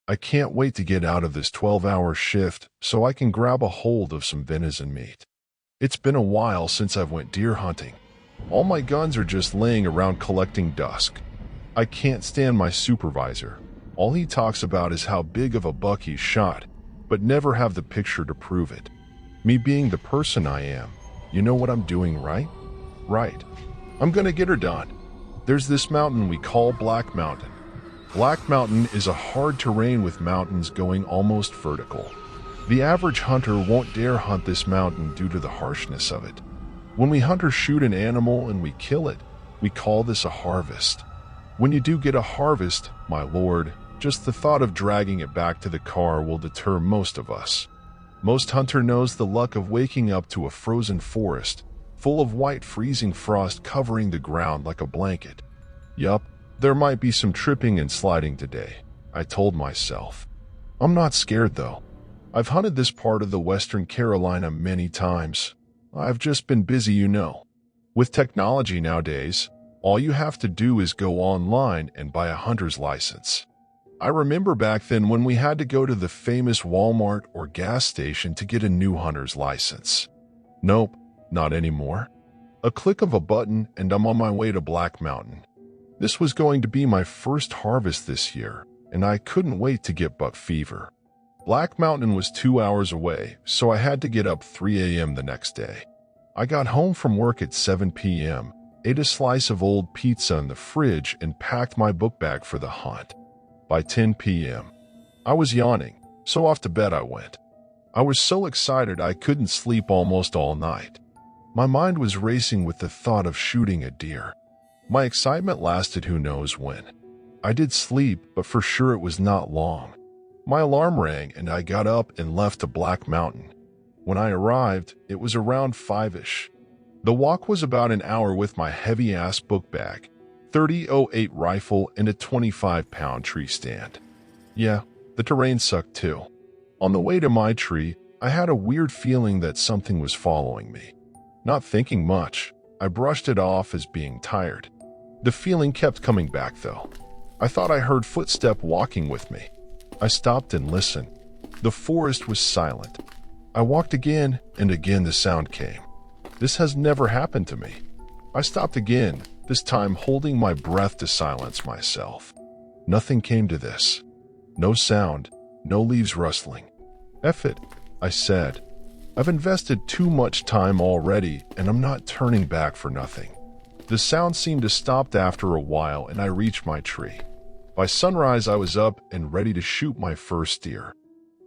I can't wait to get out of this 12-hour shift so I can grab a hold of some venison meat. It's been a while since I've went deer hunting. All my guns are just laying around collecting dust. I can't stand my supervisor. All he talks about is how big of a buck he's shot, but never have the picture to prove it. Me being the person I am, you know what I'm doing, right? Right. I'm gonna get her done. There's this mountain we call Black Mountain. Black Mountain is a hard terrain with mountains going almost vertical. The average hunter won't dare hunt this mountain due to the harshness of it. When we hunters shoot an animal and we kill it, we call this a harvest. When you do get a harvest, my lord, just the thought of dragging it back to the car will deter most of us. Most hunter knows the luck of waking up to a frozen forest, full of white freezing frost covering the ground like a blanket. Yup, there might be some tripping and sliding today, I told myself. I'm not scared though. I've hunted this part of the Western Carolina many times. I've just been busy, you know. With technology nowadays, all you have to do is go online and buy a hunter's license. I remember back then when we had to go to the famous Walmart or gas station to get a new hunter's license. Nope, not anymore. A click of a button and I'm on my way to Black Mountain. This was going to be my first harvest this year, and I couldn't wait to get buck fever. Black Mountain was 2 hours away, so I had to get up 3 a.m. the next day. I got home from work at 7 p.m., ate a slice of old pizza in the fridge, and packed my book bag for the hunt. By 10 p.m., I was yawning, so off to bed I went. I was so excited I couldn't sleep almost all night. My mind was racing with the thought of shooting a deer. My excitement lasted who knows when. I did sleep, but for sure it was not long. My alarm rang and I got up and left to Black Mountain. When I arrived, it was around 5-ish. The walk was about an hour with my heavy-ass book bag, .30-08 rifle, and a 25-pound tree stand. Yeah, the terrain sucked too. On the way to my tree, I had a weird feeling that something was following me. Not thinking much, I brushed it off as being tired. The feeling kept coming back though. I thought I heard footsteps walking with me. I stopped and listened. The forest was silent. I walked again, and again the sound came. This has never happened to me. I stopped again, this time holding my breath to silence myself. Nothing came to this. No sound, no leaves rustling. F it, I said. I've invested too much time already, and I'm not turning back for nothing. The sound seemed to stop after a while, and I reached my tree. By sunrise, I was up and ready to shoot my first deer.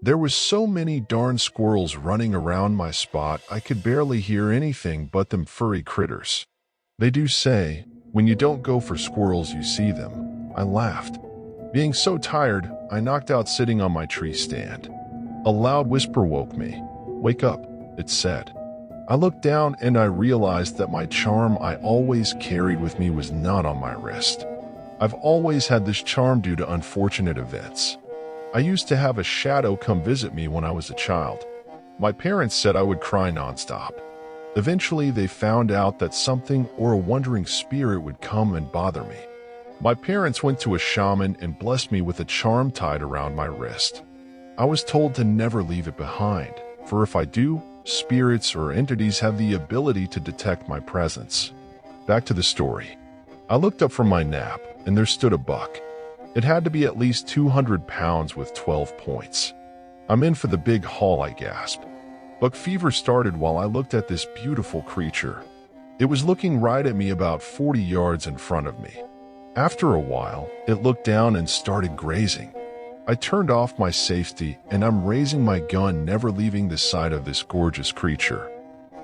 There was so many darn squirrels running around my spot, I could barely hear anything but them furry critters. They do say, when you don't go for squirrels, you see them. I laughed. Being so tired, I knocked out sitting on my tree stand. A loud whisper woke me. "Wake up," it said. I looked down and I realized that my charm I always carried with me was not on my wrist. I've always had this charm due to unfortunate events. I used to have a shadow come visit me when I was a child. My parents said I would cry nonstop. Eventually, they found out that something or a wandering spirit would come and bother me. My parents went to a shaman and blessed me with a charm tied around my wrist. I was told to never leave it behind, for if I do, spirits or entities have the ability to detect my presence. Back to the story. I looked up from my nap, and there stood a buck. It had to be at least 200 pounds with 12 points. I'm in for the big haul, I gasped. Buck fever started while I looked at this beautiful creature. It was looking right at me about 40 yards in front of me. After a while, it looked down and started grazing. I turned off my safety and I'm raising my gun, never leaving the side of this gorgeous creature.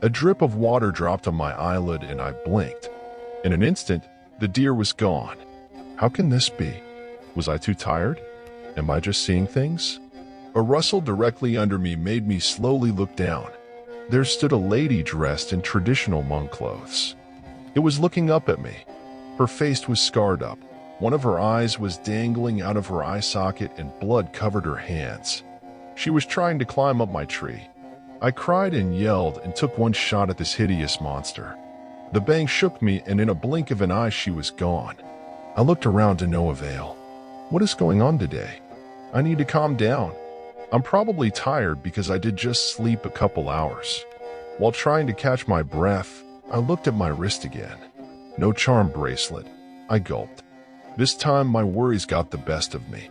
A drip of water dropped on my eyelid and I blinked. In an instant, the deer was gone. How can this be? Was I too tired? Am I just seeing things? A rustle directly under me made me slowly look down. There stood a lady dressed in traditional monk clothes. It was looking up at me. Her face was scarred up. One of her eyes was dangling out of her eye socket and blood covered her hands. She was trying to climb up my tree. I cried and yelled and took one shot at this hideous monster. The bang shook me and in a blink of an eye she was gone. I looked around to no avail. What is going on today? I need to calm down. I'm probably tired because I did just sleep a couple hours. While trying to catch my breath, I looked at my wrist again. No charm bracelet. I gulped. This time my worries got the best of me.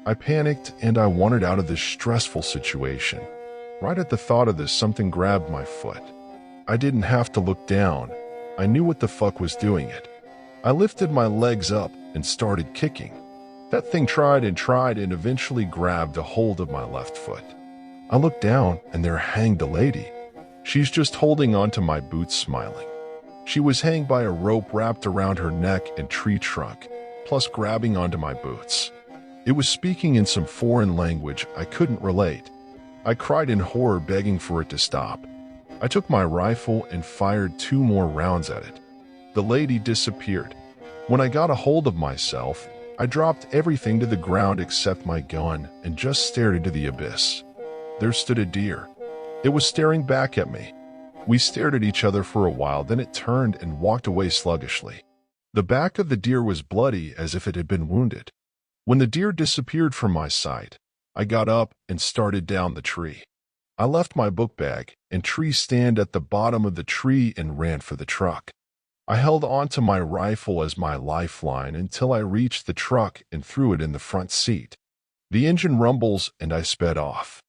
I panicked and I wanted out of this stressful situation. Right at the thought of this, something grabbed my foot. I didn't have to look down. I knew what the fuck was doing it. I lifted my legs up and started kicking. That thing tried and eventually grabbed a hold of my left foot. I looked down and there hanged a lady. She's just holding onto my boots, smiling. She was hanging by a rope wrapped around her neck and tree trunk, plus grabbing onto my boots. It was speaking in some foreign language I couldn't relate. I cried in horror, begging for it to stop. I took my rifle and fired 2 more rounds at it. The lady disappeared. When I got a hold of myself, I dropped everything to the ground except my gun and just stared into the abyss. There stood a deer. It was staring back at me. We stared at each other for a while, then it turned and walked away sluggishly. The back of the deer was bloody as if it had been wounded. When the deer disappeared from my sight, I got up and started down the tree. I left my book bag and tree stand at the bottom of the tree and ran for the truck. I held onto my rifle as my lifeline until I reached the truck and threw it in the front seat. The engine rumbles and I sped off.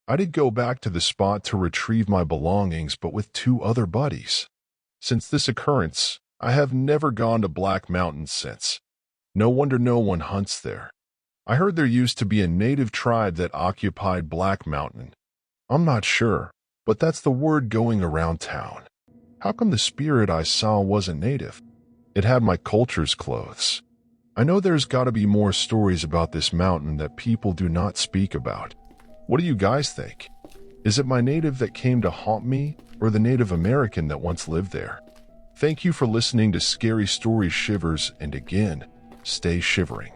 I did go back to the spot to retrieve my belongings, but with 2 other buddies. Since this occurrence, I have never gone to Black Mountain since. No wonder no one hunts there. I heard there used to be a native tribe that occupied Black Mountain. I'm not sure, but that's the word going around town. How come the spirit I saw wasn't native? It had my culture's clothes. I know there's got to be more stories about this mountain that people do not speak about. What do you guys think? Is it my native that came to haunt me, or the Native American that once lived there? Thank you for listening to Scary Stories Shivers, and again, stay shivering.